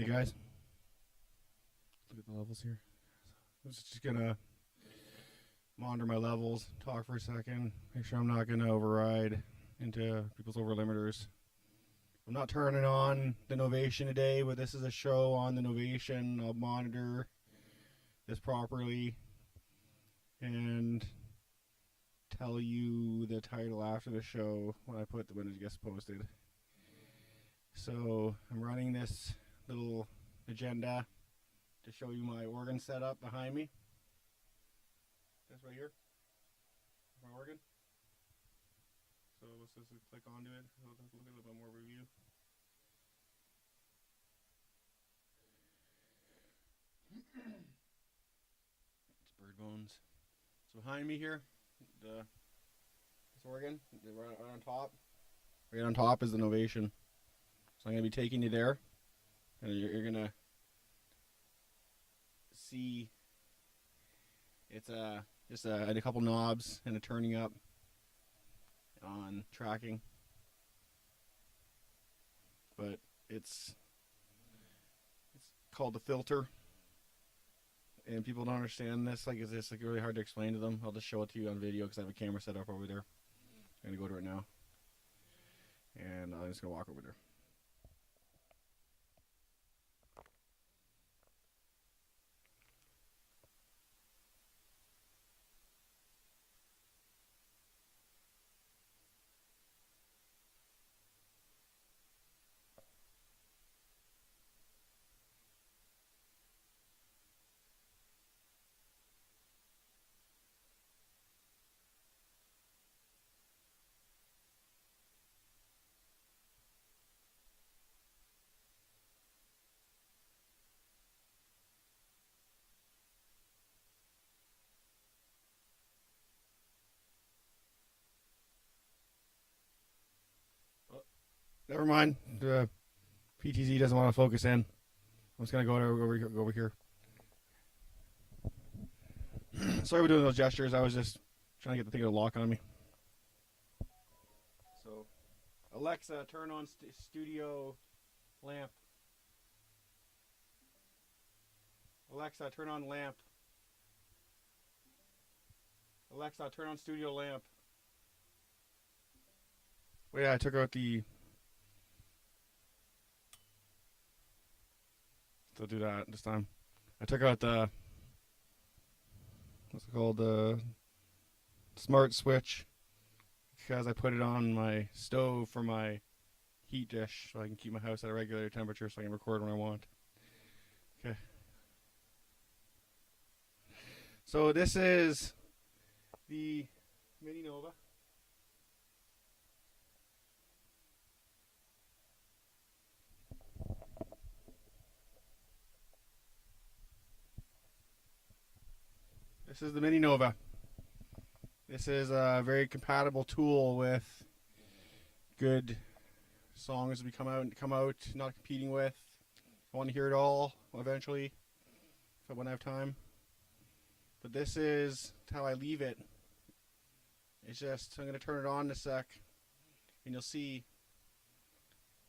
Hey guys, look at the levels here. I was just gonna monitor my levels, talk for a second, make sure I'm not gonna override into people's overlimiters. I'm not turning on the Novation today, but this is a show on the Novation. I'll monitor this properly and tell you the title after the show when it gets posted. So I'm running this little agenda to show you my organ setup behind me. This right here, my organ. So let's just click onto it. Look at a little bit more review. It's bird bones. So behind me here, this organ, right on top. Right on top is the Novation. So I'm going to be taking you there, and you're going to see it's just a couple knobs and a turning up on tracking. But it's called the filter, and people don't understand this. It's really hard to explain to them. I'll just show it to you on video because I have a camera set up over there. I'm going to go to it now, and I'm just going to walk over there. Never mind. The PTZ doesn't want to focus in. I'm just gonna go over here. Sorry for doing those gestures. I was just trying to get the thing to lock on me. So, Alexa, turn on studio lamp. Alexa, turn on lamp. Alexa, turn on studio lamp. Well, yeah, I took out the. So do that this time. I took out the. What's it called? The smart switch, because I put it on my stove for my heat dish so I can keep my house at a regular temperature so I can record when I want. Okay. So this is the MiniNova. This is the MiniNova. This is a very compatible tool with good songs that come out, not competing with. I want to hear it all eventually, when I have time. But this is how I leave it. It's just, I'm going to turn it on in a sec, and you'll see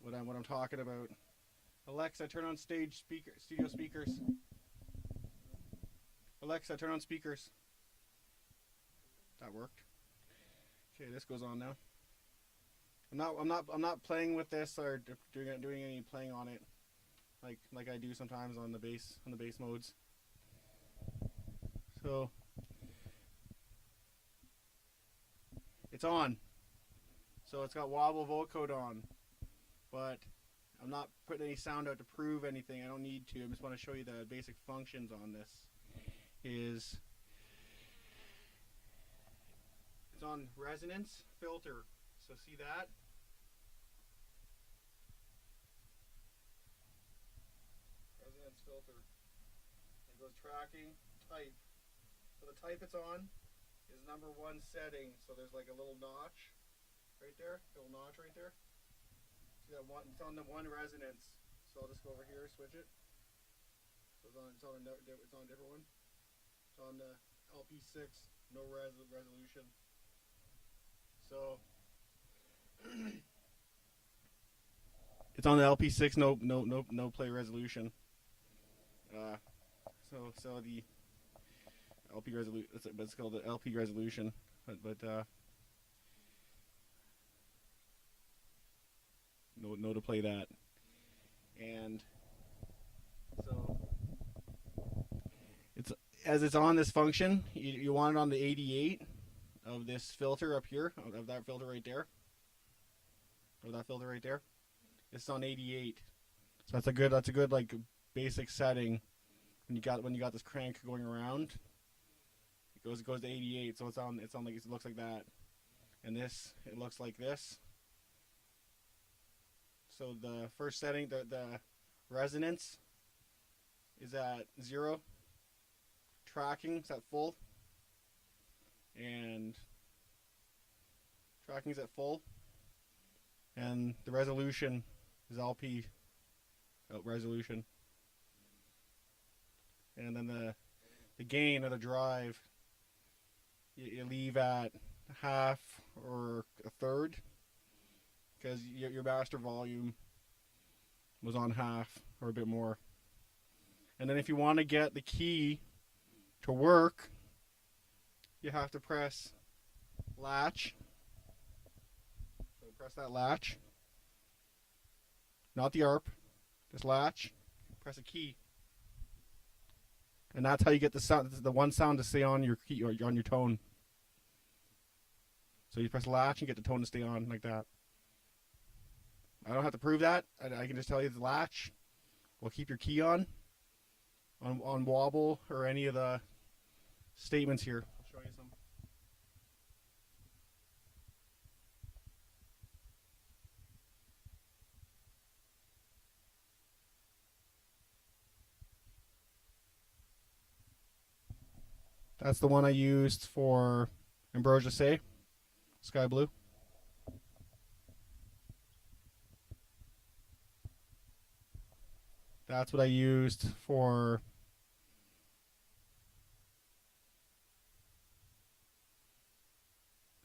what I'm talking about. Alexa, turn on studio speakers. Alexa, turn on speakers. That worked. Okay, this goes on now. I'm not playing with this or doing any playing on it, like I do sometimes on the bass modes. So it's on. So it's got wobble vocoder on, but I'm not putting any sound out to prove anything. I don't need to. I just want to show you the basic functions on this. It's on resonance filter. So see that? Resonance filter. It goes tracking, type. So the type it's on is number 1 setting. So there's like a little notch right there. Little notch right there. See that one? It's on the 1 resonance. So I'll just go over here, switch it. So it's on a different one. It's on the LP6, no resolution. So It's on the LP6 no play resolution. So the LP resolution. It's called the LP resolution, but no to play that. And so it's on this function. You want it on the 88 of this filter up here, of that filter right there, or that filter right there. It's on 88, so that's a good like basic setting. When you got this crank going around, it goes to 88. So it's on like it looks like that, and this it looks like this. So the first setting, the resonance is at 0. Tracking is at full, and tracking is at full, and the resolution is LP resolution, and then the gain of the drive you leave at half or a third, because your master volume was on half or a bit more. And then if you want to get the key to work, you have to press latch. So press that latch, not the ARP, just latch. Press a key, and that's how you get the sound. The one sound to stay on your key or on your tone. So you press latch and get the tone to stay on like that. I don't have to prove that. I can just tell you the latch will keep your key on wobble or any of the statements here. I'll show you some. That's the one I used for Ambrosia Say, Sky Blue. That's what I used for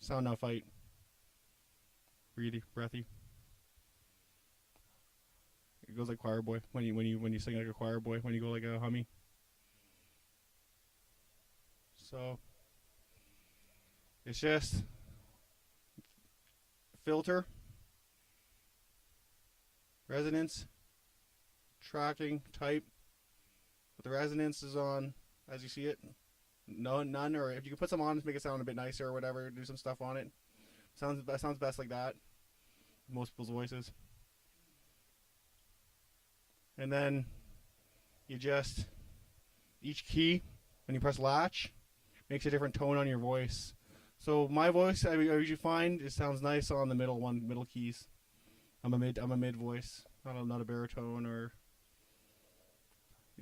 Sound Now Fight. Really breathy. It goes like choir boy when you sing like a choir boy, when you go like a hummy. So it's just filter, resonance, tracking, type. But the resonance is on as you see it. None, or if you can put some on to make it sound a bit nicer or whatever, do some stuff on it. Sounds best like that. Most people's voices. And then you just, each key, when you press latch, makes a different tone on your voice. So my voice, I usually find it sounds nice on the middle keys. I'm a mid voice, not a baritone or.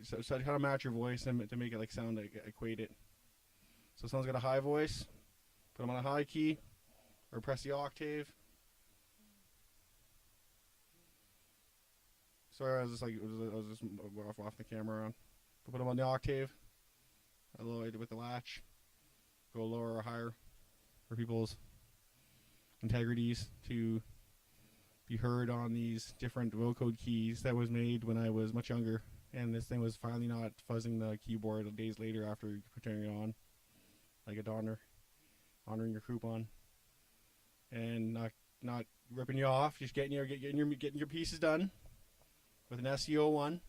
So I kind of match your voice and to make it like sound like equate it. So if someone's got a high voice, put them on a high key, or press the octave. Sorry, I was just off the camera on. Put them on the octave. Lower it with the latch. Go lower or higher for people's integrities to be heard on these different Vocoder keys that was made when I was much younger. And this thing was finally not fuzzing the keyboard days later after putting it on, like a Donner, honoring your coupon, and not ripping you off. Just getting your pieces done with an SEO1.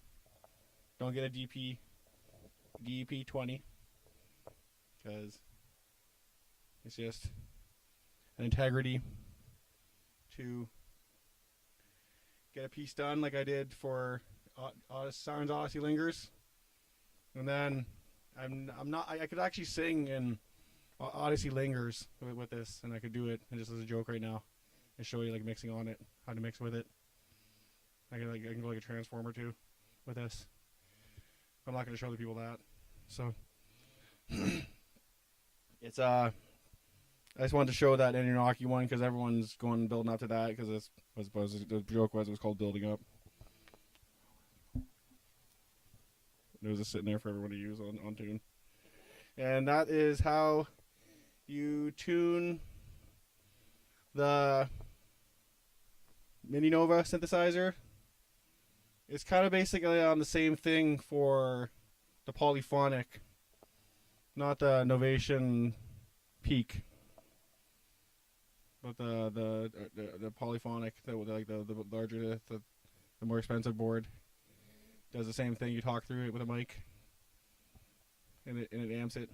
Don't get a DEP 20, because it's just an integrity to get a piece done like I did for Siren's Odyssey Lingers. And then I could actually sing in Odyssey Lingers with this, and I could do it and just as a joke right now and show you like mixing on it, how to mix with it. I can go like a transformer too with this. I'm not going to show the people that. So it's I just wanted to show that Anunnaki one because everyone's going building up to that, because the joke was it was called Building Up. It was just sitting there for everyone to use on tune. And that is how you tune the MiniNova synthesizer It's kind of basically on the same thing for the polyphonic, not the Novation Peak, but the polyphonic, the larger, the more expensive board does the same thing. You talk through it with a mic, and it amps it.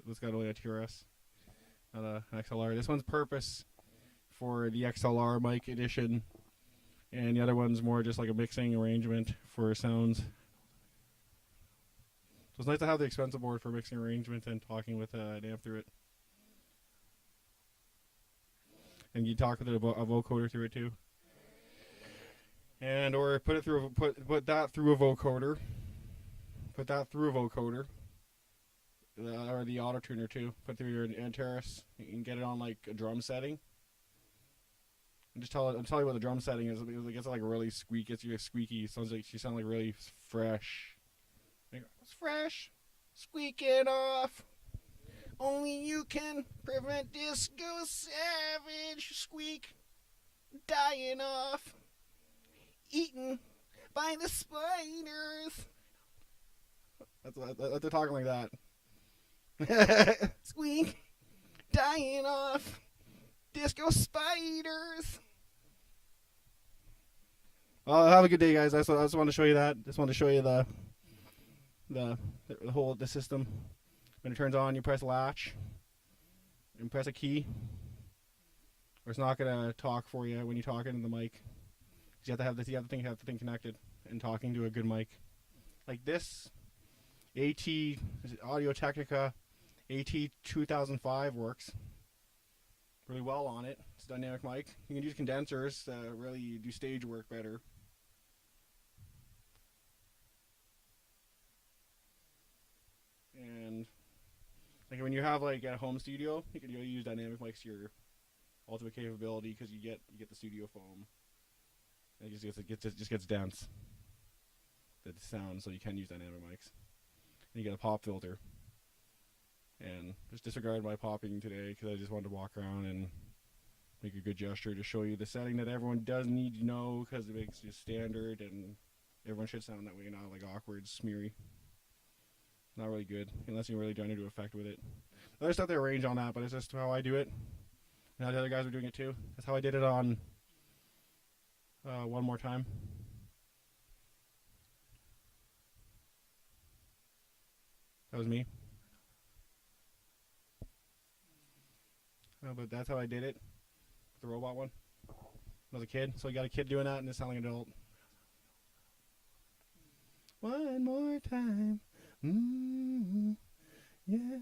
It's got only a TRS, not a XLR. This one's purpose for the XLR mic edition, and the other one's more just like a mixing arrangement for sounds. So it's nice to have the expensive board for mixing arrangement and talking with an amp through it. And you talk with a vocoder through it too. And or put that through a vocoder. Put that through a vocoder. Or the auto tuner too. Put through your Antares. You can get it on like a drum setting. And just I'll tell you what the drum setting is. It gets like really squeaky. It's squeaky. It sounds like she sounds like really fresh. It's fresh, squeaking off. Only you can prevent disco savage squeak dying off. Eaten by the spiders. They're talking like that. Squeak dying off. Disco spiders. Have a good day, guys. I just wanted to show you that. Just wanted to show you the whole system. When it turns on, you press latch and press a key, or it's not gonna talk for you when you talk into the mic. You have to have this. You have the thing connected and talking to a good mic, like this. Audio Technica AT 2005 works really well on it. It's a dynamic mic. You can use condensers to really do stage work better. And like when you have like at a home studio, you can use dynamic mics to your ultimate capability because you get the studio foam. And it just gets dense. The sound, so you can use dynamic mics. And you get a pop filter. And just disregard my popping today because I just wanted to walk around and make a good gesture to show you the setting that everyone does need to know because it makes you standard and everyone should sound that way, not like awkward, smeary. Not really good unless you're really trying to do effect with it. There's stuff there range on that, but it's just how I do it. And how the other guys are doing it too. That's how I did it on One More Time. That was me. But that's how I did it. The robot one. I was a kid, so I got a kid doing that and it sounded like an adult. One more time. Yeah.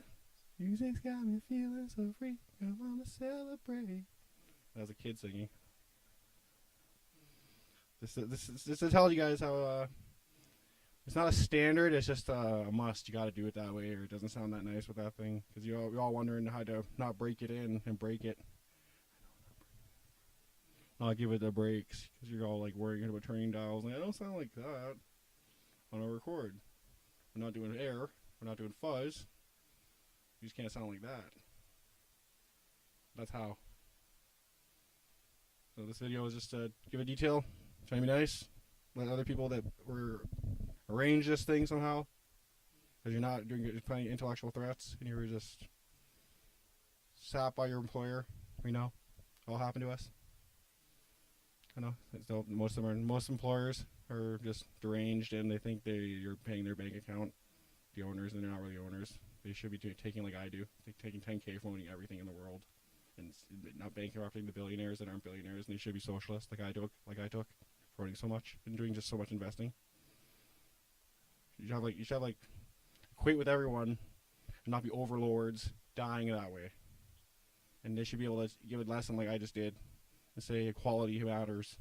Music's got me feeling so free. I wanna celebrate. That was a kid singing. This is to tell you guys how it's not a standard. It's just a must. You got to do it that way, or it doesn't sound that nice with that thing. Because you're all wondering how to not break it in and break it. Not give it the breaks because you're all like worrying about turning dials. Like, I don't sound like that on a record. We're not doing air. We're not doing fuzz. You just can't sound like that. That's how. So this video is just to give a detail, trying to be nice, let other people that were arrange this thing somehow, because you're not doing it, playing intellectual threats, and you were just sapped by your employer. We know, it all happened to us. I know most employers are just deranged, and they think you're paying their bank account, the owners, and they're not really owners. They should be taking like I do, taking 10K from owning everything in the world, and not bankrupting the billionaires that aren't billionaires, and they should be socialists like I took, for owning so much and doing just so much investing. You should have like equate with everyone and not be overlords dying that way. And they should be able to give a lesson like I just did and say equality matters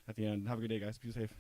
at the end. Have a good day, guys. Be safe.